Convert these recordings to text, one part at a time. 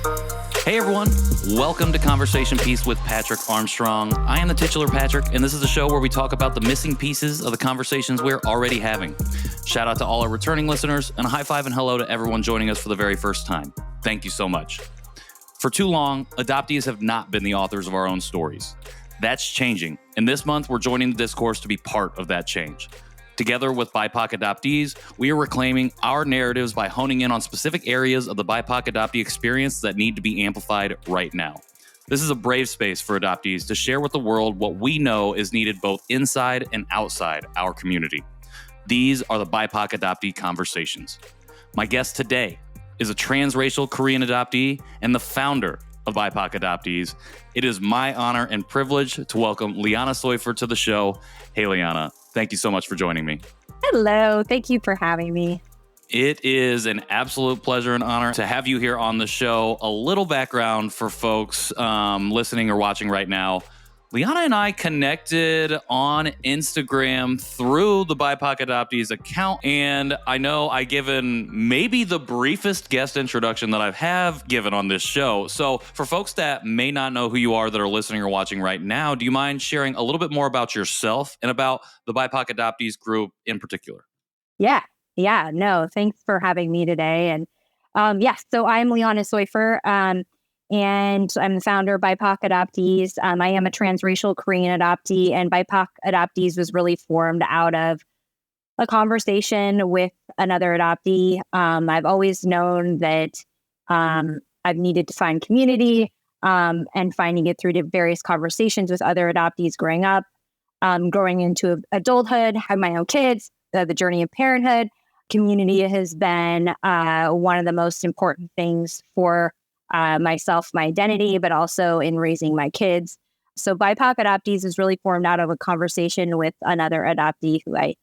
Hey everyone, welcome to Conversation Piece with Patrick Armstrong. I am the titular Patrick, and this is a show where we talk about the missing pieces of the conversations we're already having. Shout out to all our returning listeners, and a high five and hello to everyone joining us for the very first time. Thank you so much. For too long, adoptees have not been the authors of our own stories. That's changing, and this month we're joining the discourse to be part of that change. Together with BIPOC Adoptees, we are reclaiming our narratives by honing in on specific areas of the BIPOC adoptee experience that need to be amplified right now. This is a brave space for adoptees to share with the world what we know is needed both inside and outside our community. These are the BIPOC Adoptee Conversations. My guest today is a transracial Korean adoptee and the founder of BIPOC Adoptees. It is my honor and privilege to welcome Liana Soifer to the show. Hey, Liana. Thank you so much for joining me. Hello. Thank you for having me. It is an absolute pleasure and honor to have you here on the show. A little background for folks listening or watching right now. Liana and I connected on Instagram through the BIPOC Adoptees account, and I know I've given maybe the briefest guest introduction that I've given on this show. So for folks that may not know who you are that are listening or watching right now, do you mind sharing a little bit more about yourself and about the BIPOC Adoptees group in particular? Yeah. No, thanks for having me today. And so I'm Liana Soifer. And I'm the founder of BIPOC Adoptees. I am a transracial Korean adoptee, and BIPOC Adoptees was really formed out of a conversation with another adoptee. I've always known that I've needed to find community and finding it through the various conversations with other adoptees growing up, growing into adulthood, have my own kids, the journey of parenthood. Community has been one of the most important things for myself, my identity, but also in raising my kids. So BIPOC Adoptees is really formed out of a conversation with another adoptee who I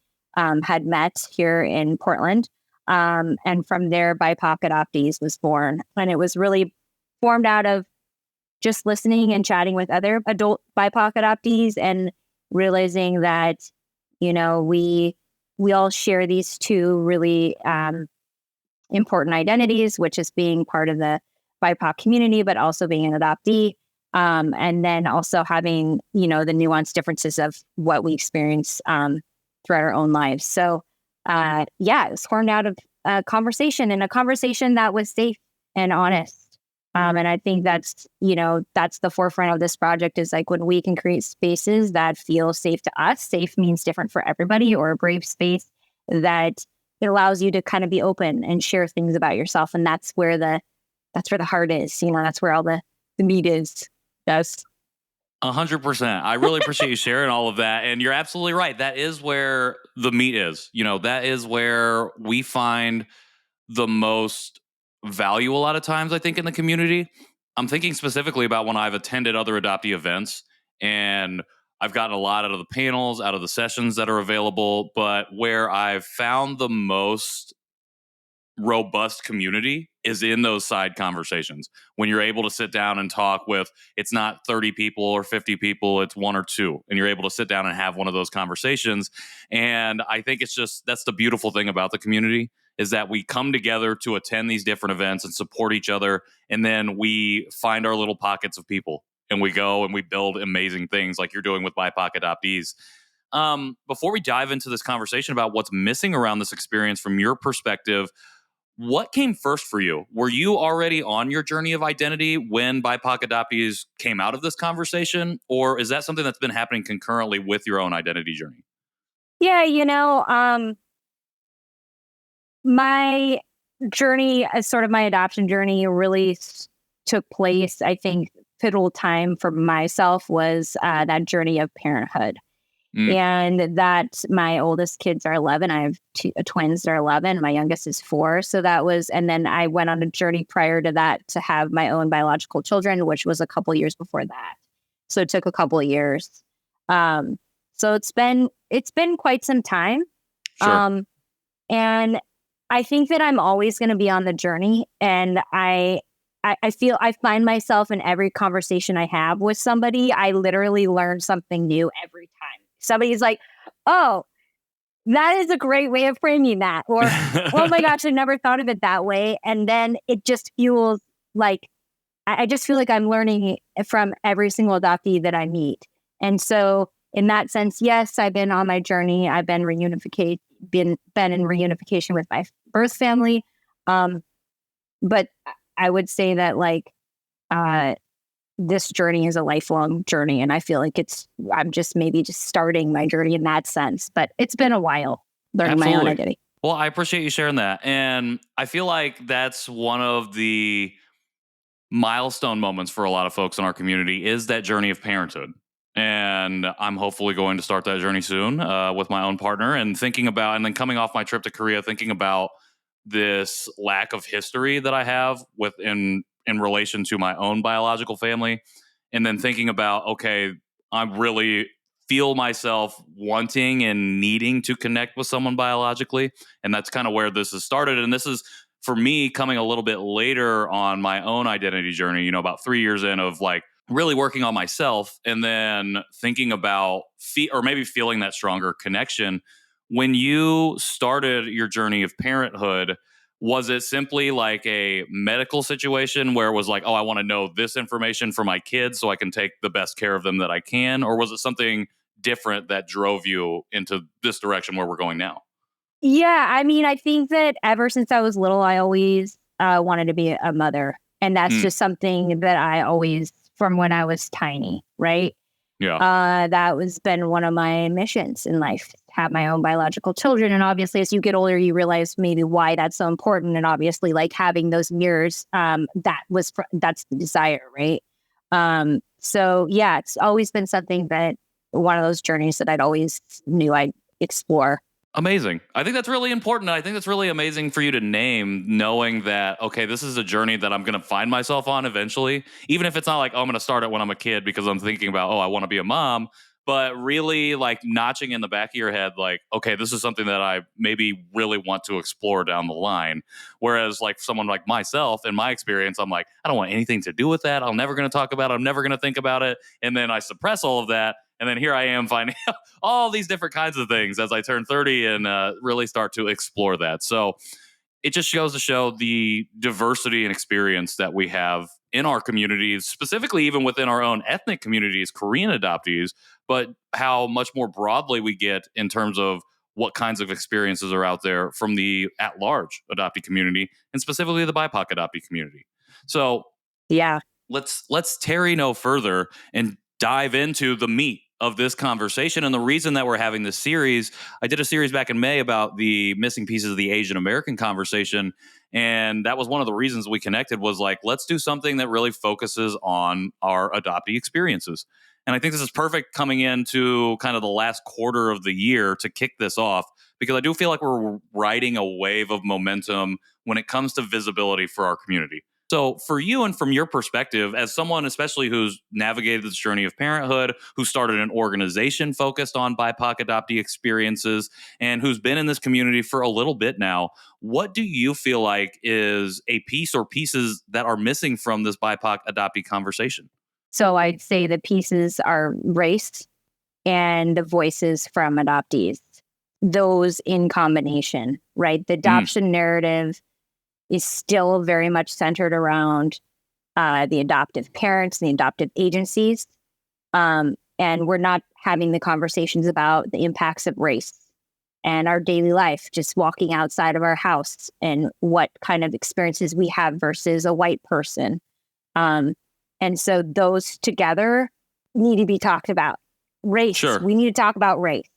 had met here in Portland. And from there, BIPOC Adoptees was born. And it was really formed out of just listening and chatting with other adult BIPOC adoptees and realizing that, you know, we all share these two really important identities, which is being part of the BIPOC community, but also being an adoptee, and then also having, the nuanced differences of what we experience throughout our own lives. So, it was formed out of a conversation that was safe and honest. And I think that's the forefront of this project is like when we can create spaces that feel safe to us. Safe means different for everybody, or a brave space that it allows you to kind of be open and share things about yourself. And that's where the heart is, that's where all the meat is. Yes. 100%. I really appreciate you sharing all of that. And you're absolutely right. That is where the meat is. That is where we find the most value a lot of times, I think, in the community. I'm thinking specifically about when I've attended other adoptee events, and I've gotten a lot out of the panels, out of the sessions that are available. But where I've found the most robust community is in those side conversations when you're able to sit down and talk with, it's not 30 people or 50 people, it's one or two, and you're able to sit down and have one of those conversations. And I think that's the beautiful thing about the community is that we come together to attend these different events and support each other, and then we find our little pockets of people and we go and we build amazing things like you're doing with BIPOC Adoptees. Before we dive into this conversation about what's missing around this experience from your perspective, what came first for you? Were you already on your journey of identity when BIPOC Adoptees came out of this conversation? Or is that something that's been happening concurrently with your own identity journey? Yeah, my journey, as sort of my adoption journey, really took place, I think, pivotal time for myself was that journey of parenthood. And that my oldest kids are 11. I have two twins that are 11. My youngest is 4. So that was, and then I went on a journey prior to that to have my own biological children, which was a couple years before that. So it took a couple of years. So it's been quite some time. Sure. And I think that I'm always going to be on the journey. And I feel I find myself in every conversation I have with somebody, I literally learn something new every time. Somebody's like, oh, that is a great way of framing that. Or, oh my gosh, I never thought of it that way. And then it just fuels like I just feel like I'm learning from every single adoptee that I meet. And so in that sense, yes, I've been on my journey. I've been been in reunification with my birth family. But I would say that like this journey is a lifelong journey. And I feel like I'm just maybe just starting my journey in that sense. But it's been a while learning my own identity. Well, I appreciate you sharing that. And I feel like that's one of the milestone moments for a lot of folks in our community is that journey of parenthood. And I'm hopefully going to start that journey soon with my own partner and thinking about, and then coming off my trip to Korea, thinking about this lack of history that I have in relation to my own biological family. And then thinking about, okay, I really feel myself wanting and needing to connect with someone biologically. And that's kind of where this has started. And this is, for me, coming a little bit later on my own identity journey, about 3 years in of like really working on myself and then thinking about or maybe feeling that stronger connection. When you started your journey of parenthood, was it simply like a medical situation where it was like, oh, I want to know this information for my kids so I can take the best care of them that I can? Or was it something different that drove you into this direction where we're going now? Yeah, I mean, I think that ever since I was little, I always wanted to be a mother. And that's just something that I always, from when I was tiny, right? Yeah. That was been one of my missions in life, have my own biological children. And obviously, as you get older, you realize maybe why that's so important. And obviously, like having those mirrors, that's the desire, right? So yeah, it's always been something that one of those journeys that I'd always knew I'd explore. Amazing. I think that's really important. I think that's really amazing for you to name, knowing that, okay, this is a journey that I'm going to find myself on eventually, even if it's not like, oh, I'm going to start it when I'm a kid because I'm thinking about, oh, I want to be a mom, but really like notching in the back of your head, like, okay, this is something that I maybe really want to explore down the line. Whereas like someone like myself, in my experience, I'm like, I don't want anything to do with that. I'm never going to talk about it. I'm never going to think about it. And then I suppress all of that. And then here I am finding all these different kinds of things as I turn 30 and really start to explore that. So it just goes to show the diversity and experience that we have in our communities, specifically even within our own ethnic communities, Korean adoptees, but how much more broadly we get in terms of what kinds of experiences are out there from the at-large adoptee community and specifically the BIPOC adoptee community. So yeah, let's tarry no further and dive into the meat of this conversation. And the reason that we're having this series, I did a series back in May about the missing pieces of the Asian American conversation. And that was one of the reasons we connected was like, let's do something that really focuses on our adoptee experiences. And I think this is perfect coming into kind of the last quarter of the year to kick this off, because I do feel like we're riding a wave of momentum when it comes to visibility for our community. So for you and from your perspective, as someone especially who's navigated this journey of parenthood, who started an organization focused on BIPOC adoptee experiences, and who's been in this community for a little bit now, what do you feel like is a piece or pieces that are missing from this BIPOC adoptee conversation? so I'd say the pieces are race and the voices from adoptees. Those in combination, right? The adoption narrative is still very much centered around the adoptive parents and the adoptive agencies. And we're not having the conversations about the impacts of race and our daily life, just walking outside of our house and what kind of experiences we have versus a white person. And so those together need to be talked about. Race, Sure. We need to talk about race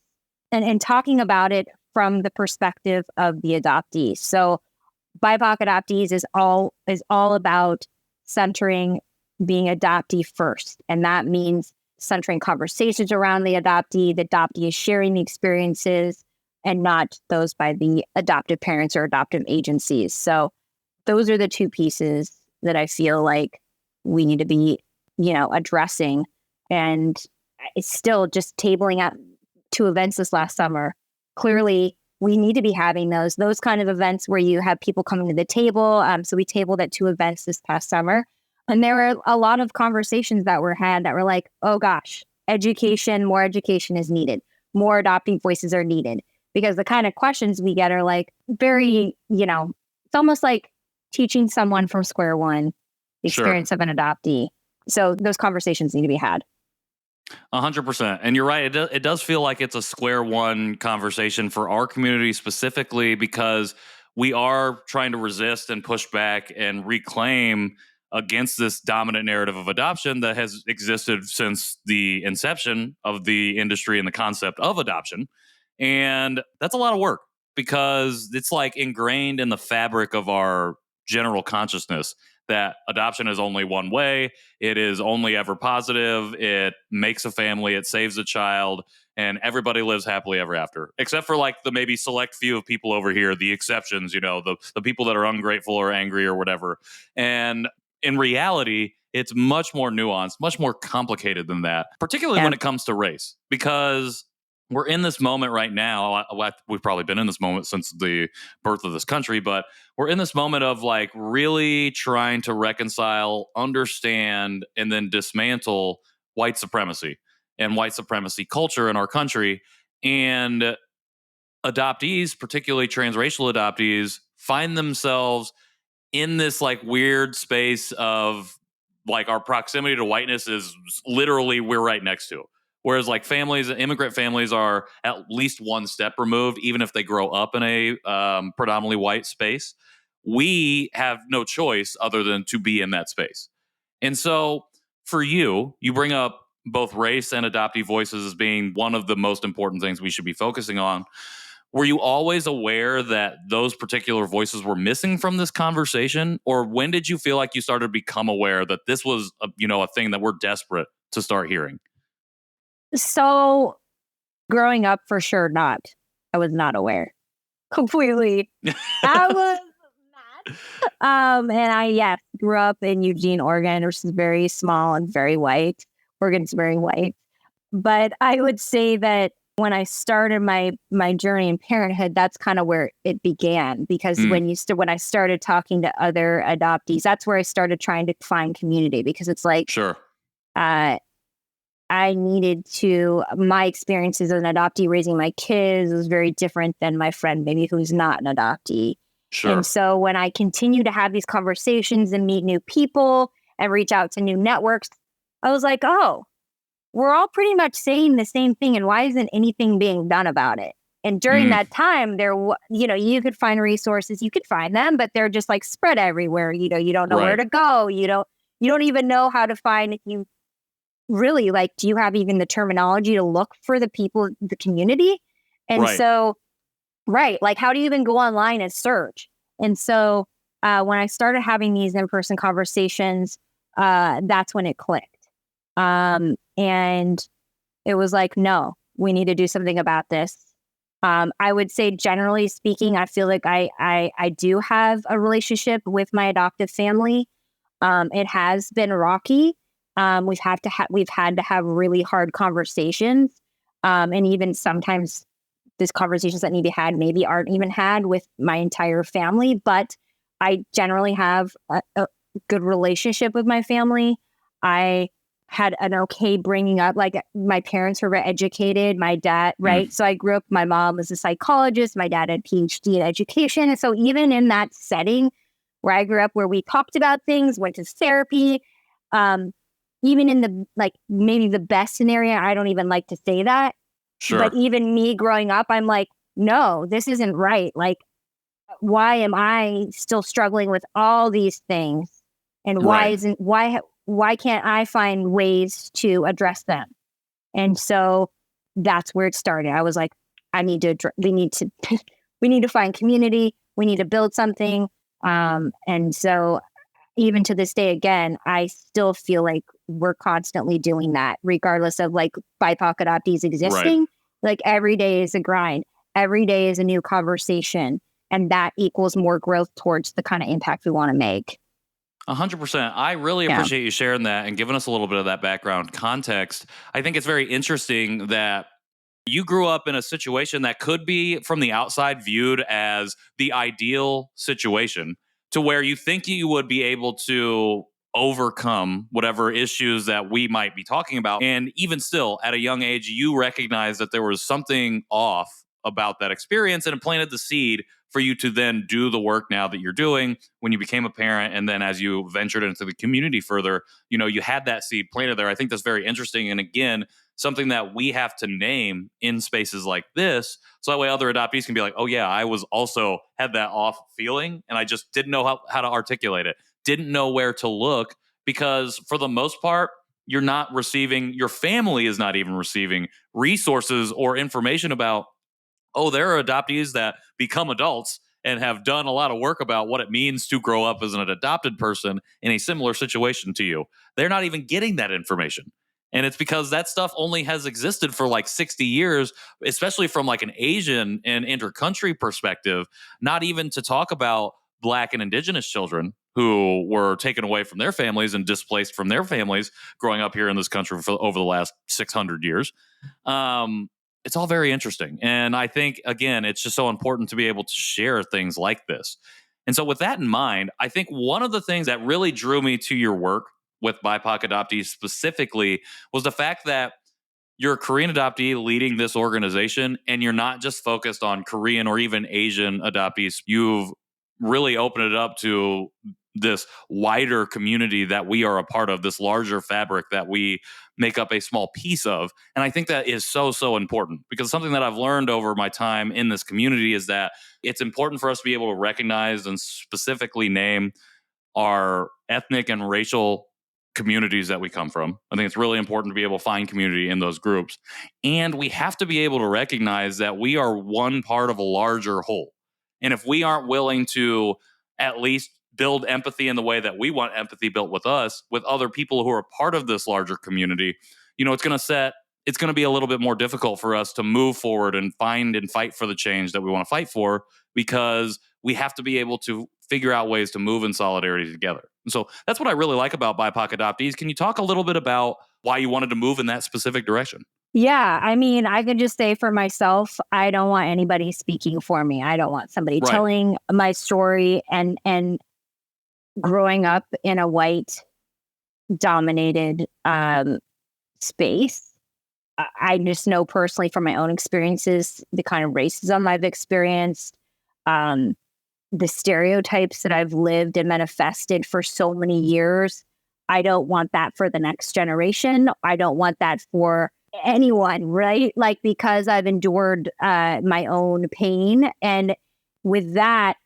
and talking about it from the perspective of the adoptee. So BIPOC adoptees is all about centering being adoptee first. And that means centering conversations around the adoptee is sharing the experiences and not those by the adoptive parents or adoptive agencies. So those are the two pieces that I feel like we need to be, addressing. And it's still just tabling at 2 events this last summer. Clearly, we need to be having those kind of events where you have people coming to the table. So we tabled at 2 events this past summer. And there were a lot of conversations that were had that were like, oh gosh, more education is needed. More adopting voices are needed. Because the kind of questions we get are like very, it's almost like teaching someone from square one the Sure. experience of an adoptee. So those conversations need to be had. 100%. And you're right. It does feel like it's a square one conversation for our community specifically, because we are trying to resist and push back and reclaim against this dominant narrative of adoption that has existed since the inception of the industry and the concept of adoption. And that's a lot of work, because it's like ingrained in the fabric of our general consciousness that adoption is only one way. It is only ever positive. It makes a family. It saves a child. And everybody lives happily ever after, except for like the maybe select few of people over here, the exceptions, the people that are ungrateful or angry or whatever. And in reality, it's much more nuanced, much more complicated than that, particularly when it comes to race, because we're in this moment right now. We've probably been in this moment since the birth of this country, but we're in this moment of like really trying to reconcile, understand, and then dismantle white supremacy and white supremacy culture in our country. And adoptees, particularly transracial adoptees, find themselves in this like weird space of like our proximity to whiteness is literally we're right next to. Whereas like families, immigrant families are at least one step removed, even if they grow up in a predominantly white space. We have no choice other than to be in that space. And so for you bring up both race and adoptee voices as being one of the most important things we should be focusing on. Were you always aware that those particular voices were missing from this conversation? Or when did you feel like you started to become aware that this was a thing that we're desperate to start hearing? So growing up, for sure, not. I was not aware completely. I was not. And I, grew up in Eugene, Oregon, which is very small and very white. Oregon's very white. But I would say that when I started my journey in parenthood, that's kind of where it began. Because when I started talking to other adoptees, that's where I started trying to find community. Because it's like, sure, I needed to. My experience as an adoptee raising my kids was very different than my friend, maybe who's not an adoptee. Sure. And so when I continue to have these conversations and meet new people and reach out to new networks, I was like, oh, we're all pretty much saying the same thing, and why isn't anything being done about it? And during that time, you could find resources, you could find them, but they're just like spread everywhere. You don't know where to go. You don't even know how to find. If you really do you have even the terminology to look for the people, the community? And so, like, how do you even go online and search? And so, when I started having these in-person conversations, that's when it clicked. And it was like, no, we need to do something about this. I would say, generally speaking, I feel like I do have a relationship with my adoptive family. It has been rocky. We've had to have really hard conversations. And even sometimes these conversations that need to be had maybe aren't even had with my entire family, but I generally have a good relationship with my family. I had an okay bringing up. Like, my parents were very educated. My dad, right? So I grew up, my mom was a psychologist. My dad had a PhD in education. And so even in that setting where I grew up, where we talked about things, went to therapy, even in the, maybe the best scenario, I don't even like to say that. Sure. But even me growing up, I'm like, no, this isn't right. Like, why am I still struggling with all these things? And why can't I find ways to address them? And so that's where it started. I was like, we need to find community. We need to build something. And so even to this day, again, I still feel like we're constantly doing that, regardless of BIPOC adoptees existing. Right. Like, every day is a grind. Every day is a new conversation. And that equals more growth towards the kind of impact we want to make. 100%. I really appreciate you sharing that and giving us a little bit of that background context. I think it's very interesting that you grew up in a situation that could be, from the outside, viewed as the ideal situation, to where you think you would be able to overcome whatever issues that we might be talking about. And even still, at a young age, you recognize that there was something off about that experience, and it planted the seed for you to then do the work now that you're doing when you became a parent. And then as you ventured into the community further, you had that seed planted there. I think that's very interesting. And again, something that we have to name in spaces like this. So that way other adoptees can be like, oh yeah, I was also had that off feeling and I just didn't know how to articulate it. Didn't know where to look, because for the most part, you're not receiving, your family is not even receiving resources or information about, oh, there are adoptees that become adults and have done a lot of work about what it means to grow up as an adopted person in a similar situation to you. They're not even getting that information. And it's because that stuff only has existed for like 60 years, especially from like an Asian and intercountry perspective, not even to talk about Black and Indigenous children who were taken away from their families and displaced from their families growing up here in this country for over the last 600 years. It's all very interesting. And I think, again, it's just so important to be able to share things like this. And so with that in mind, I think one of the things that really drew me to your work with BIPOC adoptees specifically was the fact that you're a Korean adoptee leading this organization, and you're not just focused on Korean or even Asian adoptees. You've really opened it up to this wider community that we are a part of, this larger fabric that we make up a small piece of. And I think that is so, so important, because something that I've learned over my time in this community is that it's important for us to be able to recognize and specifically name our ethnic and racial communities that we come from. I think it's really important to be able to find community in those groups. And we have to be able to recognize that we are one part of a larger whole. And if we aren't willing to at least build empathy in the way that we want empathy built with us, with other people who are part of this larger community, it's going to be a little bit more difficult for us to move forward and find and fight for the change that we want to fight for, because we have to be able to figure out ways to move in solidarity together. And so that's what I really like about BIPOC adoptees. Can you talk a little bit about why you wanted to move in that specific direction? Yeah, I mean, I could just say for myself, I don't want anybody speaking for me. I don't want somebody telling my story, and growing up in a white dominated space. I just know personally from my own experiences, the kind of racism I've experienced, the stereotypes that I've lived and manifested for so many years. I don't want that for the next generation. I don't want that for anyone, right? Like, because I've endured my own pain. And with that,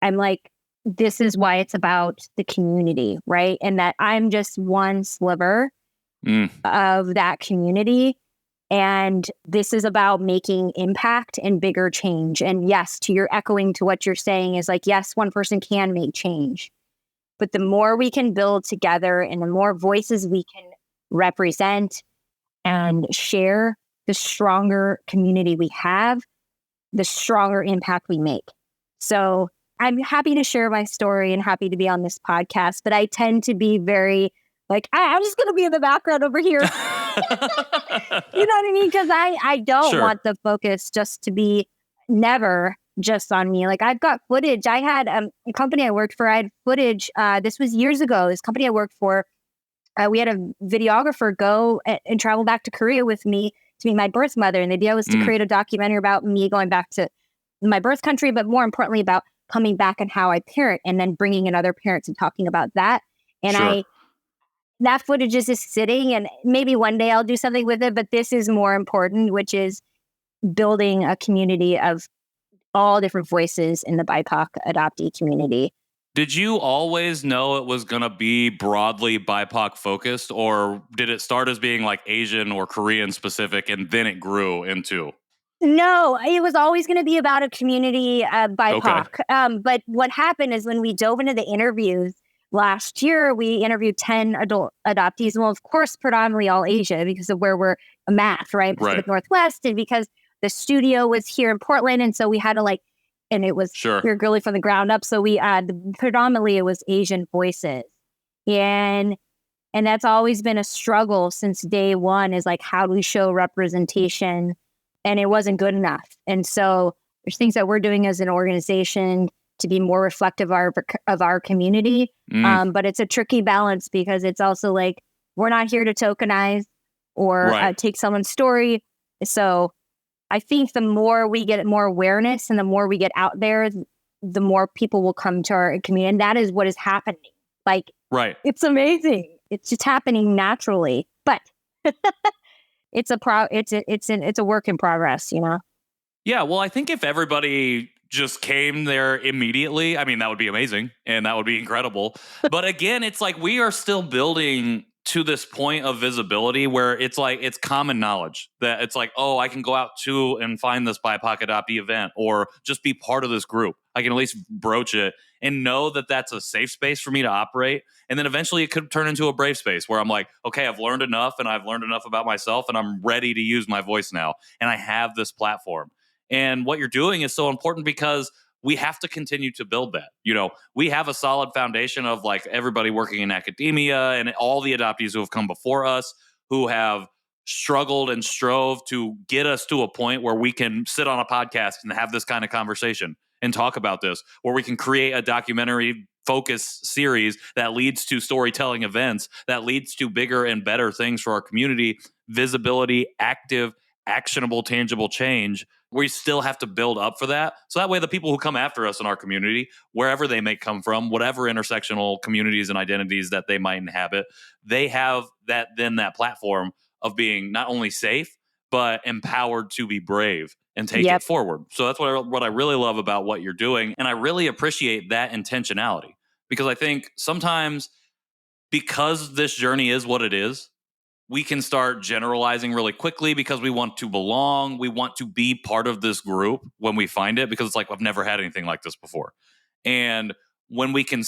I'm like, this is why it's about the community, right? And that I'm just one sliver of that community. And this is about making impact and bigger change. And yes, to your echoing to what you're saying is like, yes, one person can make change. But the more we can build together and the more voices we can represent and share, the stronger community we have, the stronger impact we make. So I'm happy to share my story and happy to be on this podcast, but I tend to be very like, I'm just going to be in the background over here. You know what I mean? Because I don't want the focus just to be never just on me. Like, I've got footage. I had a company I worked for. I had footage. This was years ago. This company I worked for, we had a videographer go and travel back to Korea with me to meet my birth mother. And the idea was to create a documentary about me going back to my birth country, but more importantly about coming back and how I parent, and then bringing in other parents and talking about that. And that footage is just sitting, and maybe one day I'll do something with it, but this is more important, which is building a community of all different voices in the BIPOC adoptee community. Did you always know it was going to be broadly BIPOC focused, or did it start as being like Asian or Korean specific and then it grew into? No, it was always going to be about a community of BIPOC. Okay. But what happened is when we dove into the interviews last year, we interviewed 10 adult adoptees. Well, of course, predominantly all Asia because of where we're mapped, right? Pacific Northwest, and because the studio was here in Portland. And so we had to and it was, we were really from the ground up. So we, predominantly it was Asian voices. And that's always been a struggle since day one, is like, how do we show representation? And it wasn't good enough. And so there's things that we're doing as an organization to be more reflective of our community. But it's a tricky balance, because it's also like, we're not here to tokenize or take someone's story. So I think the more we get more awareness and the more we get out there, the more people will come to our community. And that is what is happening. Like, Right. it's amazing. It's just happening naturally, but it's a work in progress, you know? Yeah, well, I think if everybody just came there immediately, I mean, that would be amazing and that would be incredible. But again, it's like we are still building to this point of visibility where it's like it's common knowledge that it's like, oh, I can go out to and find this BIPOC adoptee event or just be part of this group. I can at least broach it and know that that's a safe space for me to operate. And then eventually it could turn into a brave space where I'm like, okay, I've learned enough and I've learned enough about myself and I'm ready to use my voice now. And I have this platform. And what you're doing is so important because we have to continue to build that. You know, we have a solid foundation of like everybody working in academia and all the adoptees who have come before us who have struggled and strove to get us to a point where we can sit on a podcast and have this kind of conversation and talk about this, where we can create a documentary focus series that leads to storytelling events, that leads to bigger and better things for our community, visibility, active, actionable, tangible change. We still have to build up for that. So that way the people who come after us in our community, wherever they may come from, whatever intersectional communities and identities that they might inhabit, they have that platform of being not only safe, but empowered to be brave and take it forward. So that's what I really love about what you're doing. And I really appreciate that intentionality because I think sometimes because this journey is what it is, we can start generalizing really quickly because we want to belong. We want to be part of this group when we find it because it's like, I've never had anything like this before. And when we can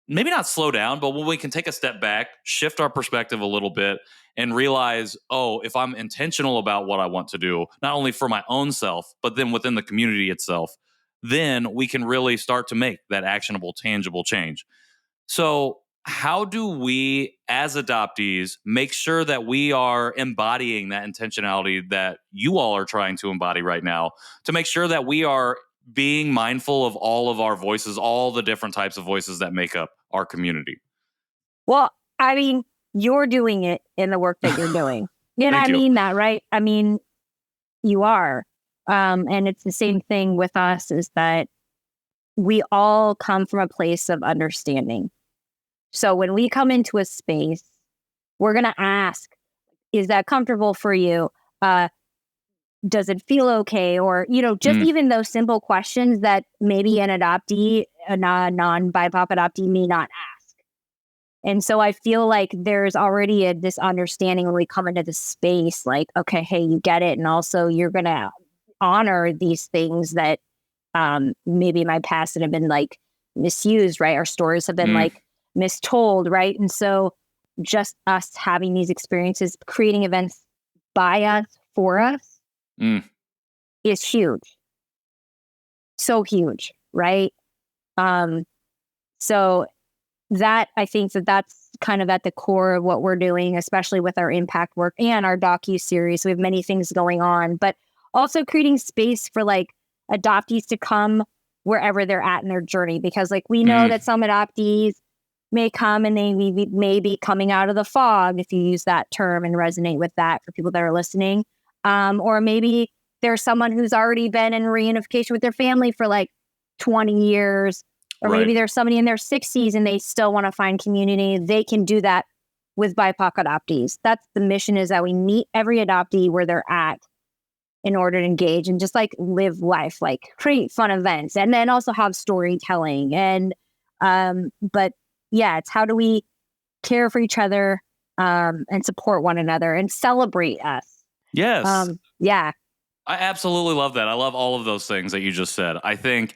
maybe not slow down, but when we can take a step back, shift our perspective a little bit and realize, oh, if I'm intentional about what I want to do, not only for my own self, but then within the community itself, then we can really start to make that actionable, tangible change. So how do we as adoptees make sure that we are embodying that intentionality that you all are trying to embody right now to make sure that we are being mindful of all of our voices, all the different types of voices that make up our community? Well, I mean, you're doing it in the work that you're doing. And I mean that, right? I mean, you are. And it's the same thing with us is that we all come from a place of understanding. So when we come into a space, we're going to ask, is that comfortable for you? Does it feel okay? Or, you know, just even those simple questions that maybe an adoptee, a non-BIPOC adoptee may not ask. And so I feel like there's already this understanding when we come into the space, like, okay, hey, you get it. And also you're going to honor these things that maybe in my past that have been like misused, right? Our stories have been like mistold, right? And so just us having these experiences, creating events by us, for us, is huge. So huge, right? So that, I think that's kind of at the core of what we're doing, especially with our impact work and our docu-series. We have many things going on, but also creating space for like adoptees to come wherever they're at in their journey. Because like we know that some adoptees may come and they may be coming out of the fog, if you use that term and resonate with that for people that are listening. Or maybe there's someone who's already been in reunification with their family for like 20 years. Or maybe there's somebody in their 60s and they still want to find community. They can do that with BIPOC adoptees. That's the mission, is that we meet every adoptee where they're at in order to engage and just like live life, like create fun events and then also have storytelling. And, but yeah, it's how do we care for each other and support one another and celebrate us. Yes. Yeah. I absolutely love that. I love all of those things that you just said. I think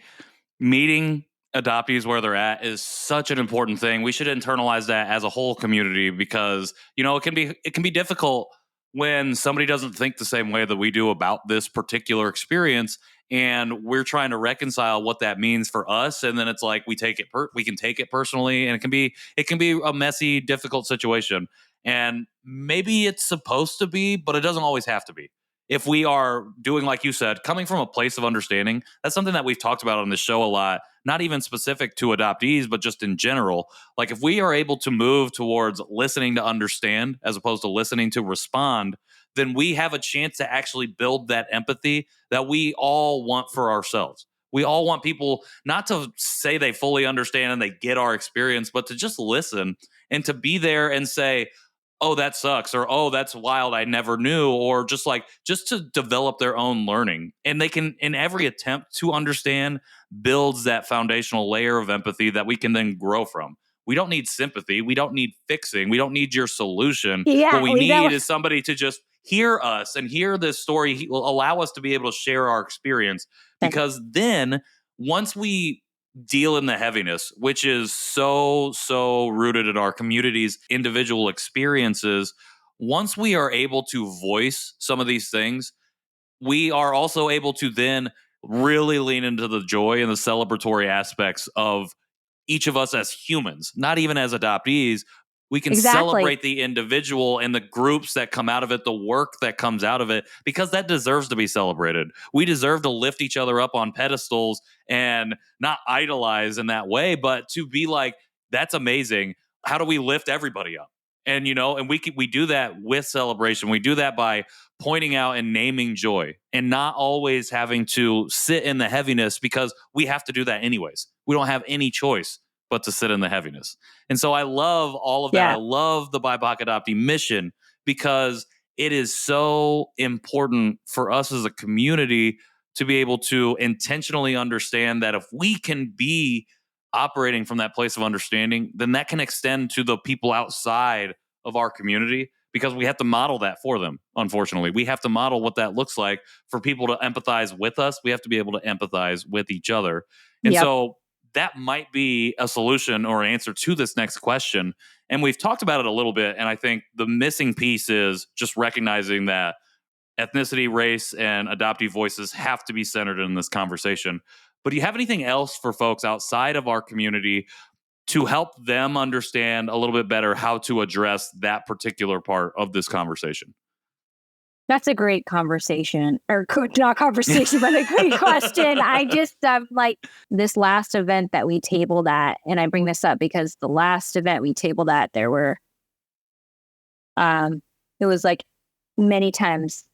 meeting adoptees where they're at is such an important thing. We should internalize that as a whole community because, you know, it can be difficult when somebody doesn't think the same way that we do about this particular experience, and we're trying to reconcile what that means for us. And then it's like we can take it personally, and it can be a messy, difficult situation. And maybe it's supposed to be, but it doesn't always have to be. if we are doing, like you said, coming from a place of understanding, that's something that we've talked about on this show a lot, not even specific to adoptees, but just in general. Like if we are able to move towards listening to understand as opposed to listening to respond, then we have a chance to actually build that empathy that we all want for ourselves. We all want people not to say they fully understand and they get our experience, but to just listen and to be there and say, oh, that sucks, or oh, that's wild, I never knew, or just to develop their own learning. And they can, in every attempt to understand, builds that foundational layer of empathy that we can then grow from. We don't need sympathy. We don't need fixing. We don't need your solution. What Yeah, we we need don't. is somebody to just hear us and hear this story. He will allow us to be able to share our experience, because then once we deal in the heaviness, which is so rooted in our community's individual experiences, once we are able to voice some of these things, we are also able to then really lean into the joy and the celebratory aspects of each of us as humans, not even as adoptees. We can Exactly. celebrate the individual and the groups that come out of it, the work that comes out of it, because that deserves to be celebrated. We deserve to lift each other up on pedestals and not idolize in that way, but to be like, that's amazing. How do we lift everybody up? And and we do that with celebration. We do that by pointing out and naming joy, and not always having to sit in the heaviness, because we have to do that anyways. We don't have any choice but to sit in the heaviness. And so I love all of that. I Yeah. love the BIPOC Adoptee mission, because it is so important for us as a community to be able to intentionally understand that if we can be operating from that place of understanding, then that can extend to the people outside of our community, because we have to model that for them. Unfortunately, we have to model what that looks like for people to empathize with us. We have to be able to empathize with each other. And Yep. so that might be a solution or an answer to this next question. And we've talked about it a little bit. And I think the missing piece is just recognizing that ethnicity, race, and adoptee voices have to be centered in this conversation. But do you have anything else for folks outside of our community to help them understand a little bit better how to address that particular part of this conversation? That's a great conversation, or not conversation, but a great question. I just like this last event that we tabled at, and I bring this up because the last event we tabled at, there were, it was like many times,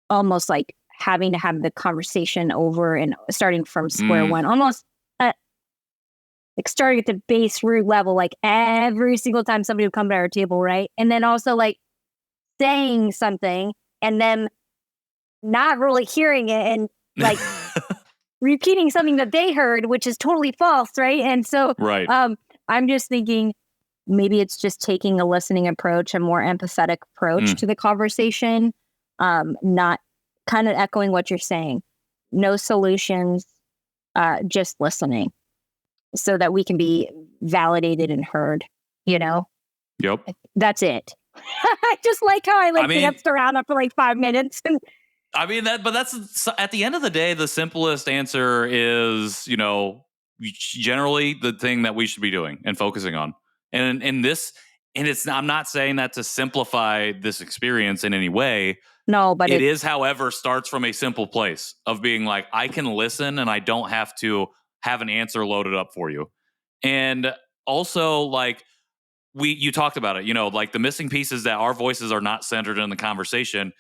almost like having to have the conversation over and starting from square one, almost like starting at the base root level, like every single time somebody would come to our table, right? And then also like saying something and then not really hearing it and like repeating something that they heard, which is totally false, right? And so Right. I'm just thinking maybe it's just taking a listening approach, a more empathetic approach to the conversation, not kind of echoing what you're saying. No solutions, just listening so that we can be validated and heard, Yep. That's it. I just like how I danced around it for like 5 minutes. I mean but that's at the end of the day, the simplest answer is, generally the thing that we should be doing and focusing on. And I'm not saying that to simplify this experience in any way. No, but it is, however, starts from a simple place of being like, I can listen and I don't have to have an answer loaded up for you. And also, like, you talked about it, like the missing pieces, that our voices are not centered in the conversation.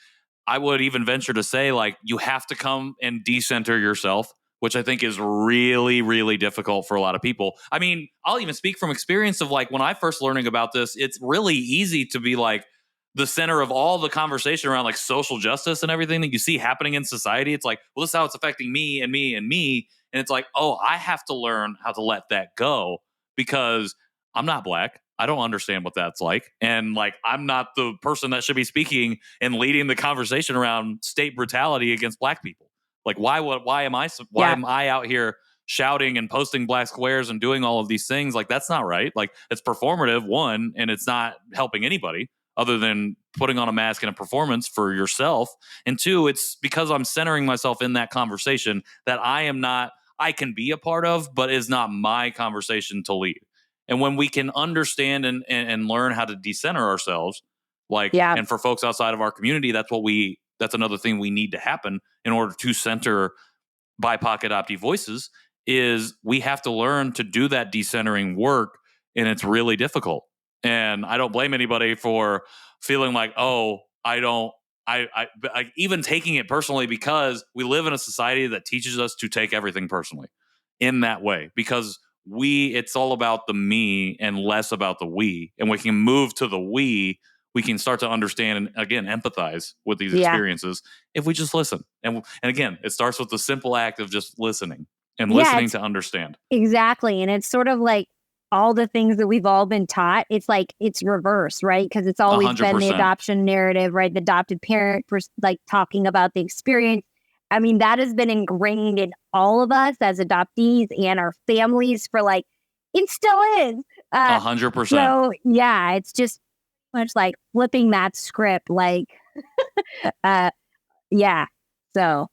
I would even venture to say, like, you have to come and decenter yourself, which I think is really, really difficult for a lot of people. I mean, I'll even speak from experience of like when I first learning about this, it's really easy to be like the center of all the conversation around like social justice and everything that you see happening in society. It's like, well, this is how it's affecting me and me and me. And it's like, oh, I have to learn how to let that go, because I'm not Black. I don't understand what that's like. And like, I'm not the person that should be speaking and leading the conversation around state brutality against Black people. Like, why am I out here shouting and posting Black squares and doing all of these things? Like, that's not right. Like, it's performative, one, and it's not helping anybody other than putting on a mask and a performance for yourself. And two, it's because I'm centering myself in that conversation that I can be a part of, but is not my conversation to lead. And when we can understand and learn how to decenter ourselves, like, Yeah. and for folks outside of our community, that's what we that's another thing we need to happen in order to center BIPOC adoptee voices, is we have to learn to do that decentering work, and it's really difficult. And I don't blame anybody for feeling like, oh, I don't, I even taking it personally, because we live in a society that teaches us to take everything personally in that way, because it's all about the me and less about the we, and we can move to the we can start to understand and, again, empathize with these experiences if we just listen. And again, it starts with the simple act of just listening and listening to understand. Exactly. And it's sort of like all the things that we've all been taught. It's like it's reverse, right? Because it's always 100%. been the adoption narrative, right? The adopted parent, like talking about the experience. I mean, that has been ingrained in all of us as adoptees and our families for like, it still is. 100%. So yeah, it's just much like flipping that script, like, yeah. So,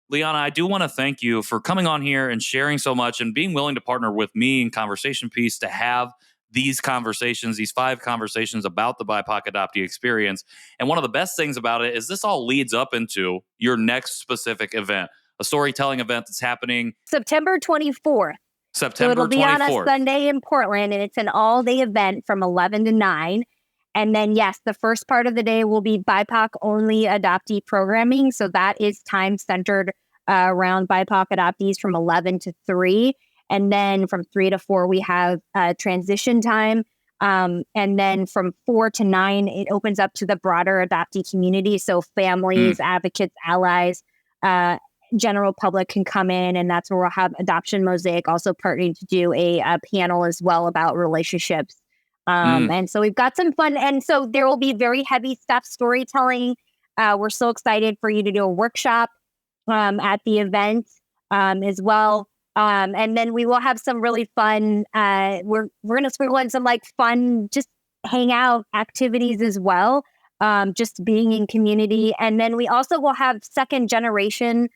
Liana, I do want to thank you for coming on here and sharing so much and being willing to partner with me in Conversation Piece to have these conversations, these 5 conversations about the BIPOC adoptee experience. And one of the best things about it is this all leads up into your next specific event, a storytelling event that's happening September 24th. September 24th. So it'll be on a Sunday in Portland, and it's an all-day event from 11 to 9. And then, yes, the first part of the day will be BIPOC-only adoptee programming. So that is time centered around BIPOC adoptees from 11 to 3. And then from 3 to 4, we have transition time. And then from 4 to 9, it opens up to the broader adoptee community. So families, advocates, allies, general public can come in, and that's where we'll have Adoption Mosaic also partnering to do a panel as well about relationships. And so we've got some fun. And so there will be very heavy stuff storytelling. We're so excited for you to do a workshop at the event as well. And then we will have some really fun, we're going to sprinkle in some like fun, just hang out activities as well. Just being in community. And then we also will have second generation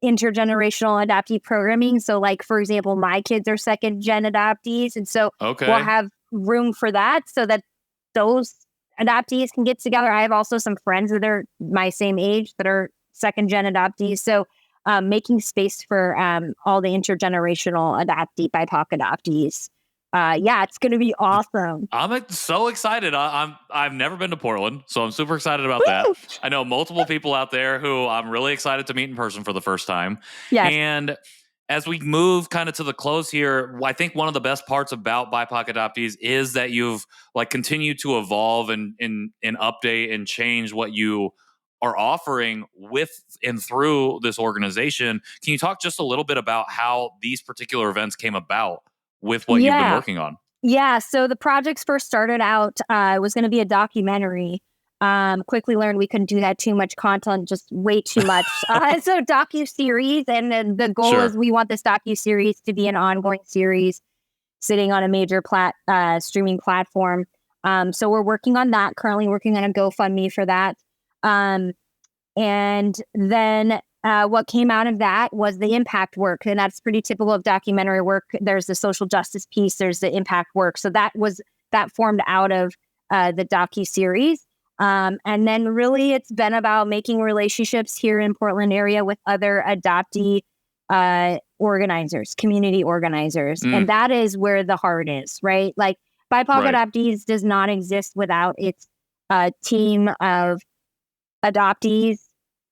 intergenerational adoptee programming. So like, for example, my kids are second gen adoptees. And so we'll have room for that so that those adoptees can get together. I have also some friends that are my same age that are second gen adoptees. So making space for all the intergenerational BIPOC adoptees. Yeah, it's going to be awesome. I'm so excited. I've never been to Portland, so I'm super excited about that. I know multiple people out there who I'm really excited to meet in person for the first time. Yes. And as we move kind of to the close here, I think one of the best parts about BIPOC adoptees is that you've like continued to evolve and update and change what you are offering with and through this organization. Can you talk just a little bit about how these particular events came about with what you've been working on? Yeah. So the projects first started out, it was going to be a documentary. Quickly learned we couldn't do that, too much content, just way too much. So docu-series, and then the goal is we want this docu-series to be an ongoing series sitting on a major streaming platform. So we're working on that, currently working on a GoFundMe for that. And then what came out of that was the impact work. And that's pretty typical of documentary work. There's the social justice piece, there's the impact work. So that formed out of the docu-series. And then really it's been about making relationships here in Portland area with other adoptee organizers, community organizers. And that is where the heart is, right? Like BIPOC Adoptees does not exist without its team of adoptees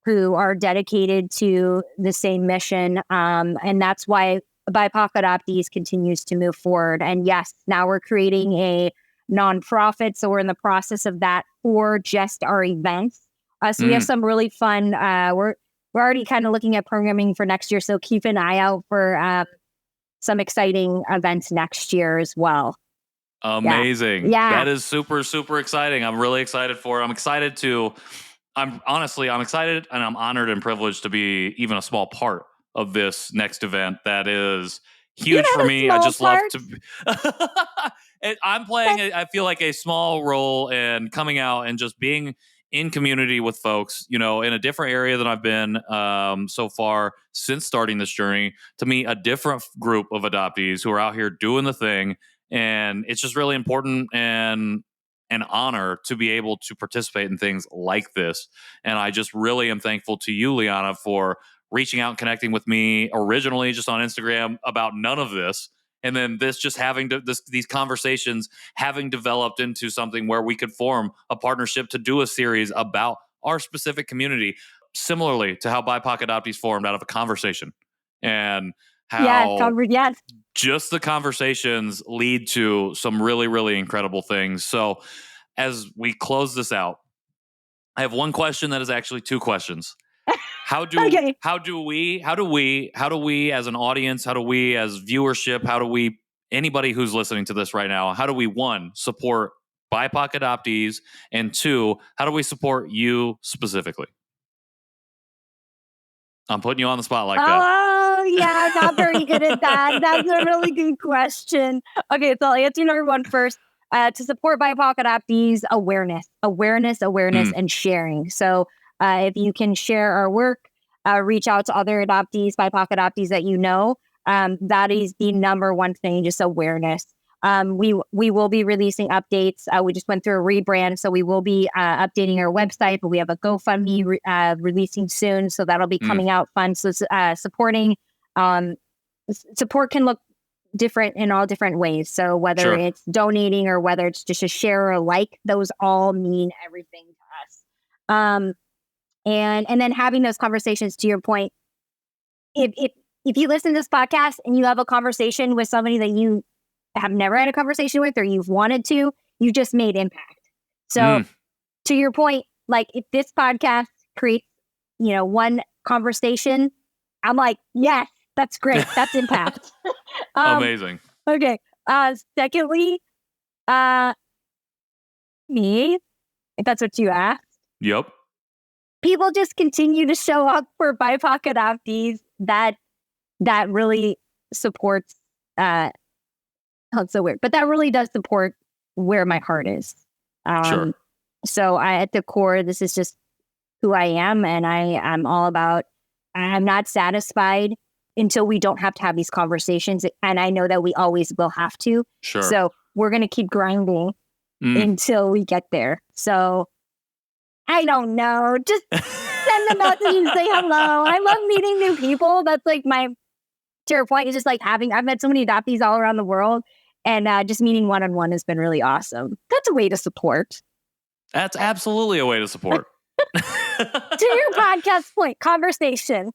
who are dedicated to the same mission. And that's why BIPOC Adoptees continues to move forward. And yes, now we're creating a nonprofit. So we're in the process of that for just our events. So we have some really fun, we're already kind of looking at programming for next year. So keep an eye out for some exciting events next year as well. Amazing. Yeah. That is super, super exciting. I'm really excited for it. I'm excited and I'm honored and privileged to be even a small part of this next event. That is huge for me. I just love to I'm playing, I feel like, a small role in coming out and just being in community with folks, in a different area than I've been so far since starting this journey, to meet a different group of adoptees who are out here doing the thing. And it's just really important. And an honor to be able to participate in things like this. And I just really am thankful to you, Liana, for reaching out and connecting with me originally just on Instagram about none of this. And then this just having these conversations having developed into something where we could form a partnership to do a series about our specific community, similarly to how BIPOC Adoptees formed out of a conversation, and how just the conversations lead to some really, really incredible things. So as we close this out, I have one question that is actually two questions. How do we as an audience, how do we as viewership, how do we, anybody who's listening to this right now, how do we, one, support BIPOC adoptees, and two, how do we support you specifically? I'm putting you on the spot like that. Oh, yeah, I'm not very good at that. That's a really good question. Okay, so I'll answer number one first. To support BIPOC adoptees, awareness, and sharing. So if you can share our work, reach out to other adoptees, BIPOC adoptees that you know, that is the number one thing, just awareness. We will be releasing updates. We just went through a rebrand, so we will be updating our website, but we have a GoFundMe releasing soon, so that'll be coming out fun. So supporting, support can look different in all different ways. So whether it's donating or whether it's just a share or a like, those all mean everything to us. And then having those conversations, to your point, if you listen to this podcast and you have a conversation with somebody that you have never had a conversation with, or you've wanted to, you just made impact. So to your point, like if this podcast creates, one conversation, I'm like, yes, that's great. That's impact. Amazing. Okay. Secondly, me, if that's what you asked. Yep. People just continue to show up for BIPOC adoptees. That really supports, oh, it's so weird, but that really does support where my heart is. So at the core, this is just who I am. And I'm all about, I'm not satisfied until we don't have to have these conversations. And I know that we always will have to. So we're going to keep grinding until we get there. So I don't know. Just send a message and say hello. I love meeting new people. That's like to your point, is just like I've met so many adoptees all around the world, and just meeting one-on-one has been really awesome. That's a way to support. That's absolutely a way to support. To your podcast point, conversation.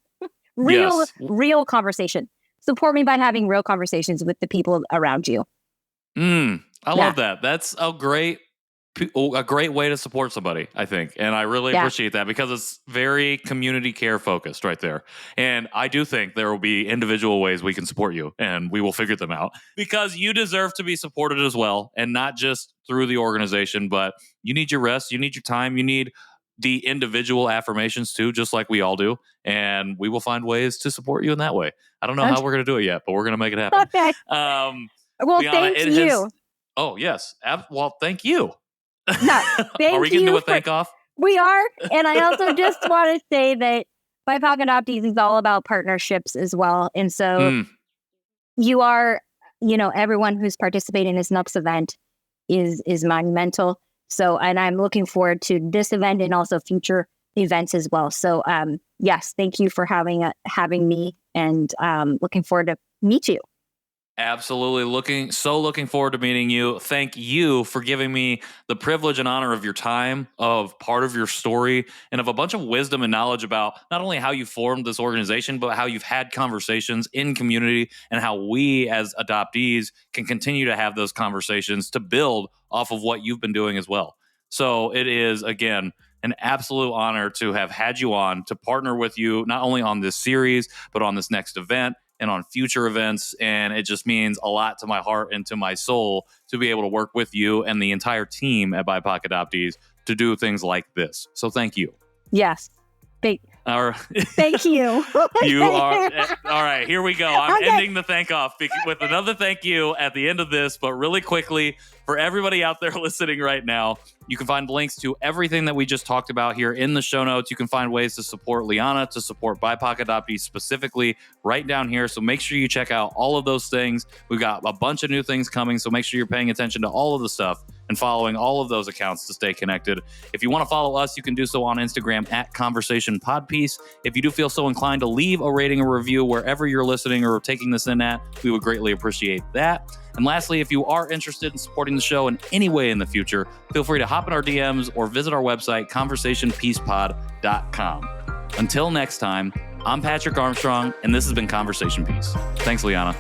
Real conversation. Support me by having real conversations with the people around you. I love that. That's a great way to support somebody, I think. And I really appreciate that, because it's very community care focused right there. And I do think there will be individual ways we can support you, and we will figure them out, because you deserve to be supported as well. And not just through the organization, but you need your rest, you need your time, you need the individual affirmations too, just like we all do. And we will find ways to support you in that way. I don't know how we're going to do it yet, but we're going to make it happen. Okay. Well, Liana, thank you. Oh, yes. Well, thank you. No, are we getting to a thank off? We are. And I also just want to say that BIPOC Adoptees is all about partnerships as well. And so you are, everyone who's participating in this next event is monumental. So, and I'm looking forward to this event and also future events as well. So, yes, thank you for having me, and looking forward to meet you. Absolutely. Looking forward to meeting you. Thank you for giving me the privilege and honor of your time, of part of your story, and of a bunch of wisdom and knowledge about not only how you formed this organization, but how you've had conversations in community, and how we as adoptees can continue to have those conversations to build off of what you've been doing as well. So it is, again, an absolute honor to have had you on, to partner with you, not only on this series, but on this next event and on future events. And it just means a lot to my heart and to my soul to be able to work with you and the entire team at BIPOC Adoptees to do things like this. So thank you. Yes. Thank you. You are. All right, here we go. I'm ending the thank off with another thank you at the end of this, but really quickly, for everybody out there listening right now, you can find links to everything that we just talked about here in the show notes. You can find ways to support Liana, to support BIPOC Adoptees specifically right down here. So make sure you check out all of those things. We've got a bunch of new things coming, so make sure you're paying attention to all of the stuff. and following all of those accounts to stay connected. If you want to follow us, you can do so on Instagram at Conversation Podpiece. If you do feel so inclined to leave a rating or review wherever you're listening or taking this in at, we would greatly appreciate that. And lastly, if you are interested in supporting the show in any way in the future, feel free to hop in our DMs or visit our website, conversationpiecePod.com. Until next time, I'm Patrick Armstrong, and this has been Conversation Piece. Thanks, Liana.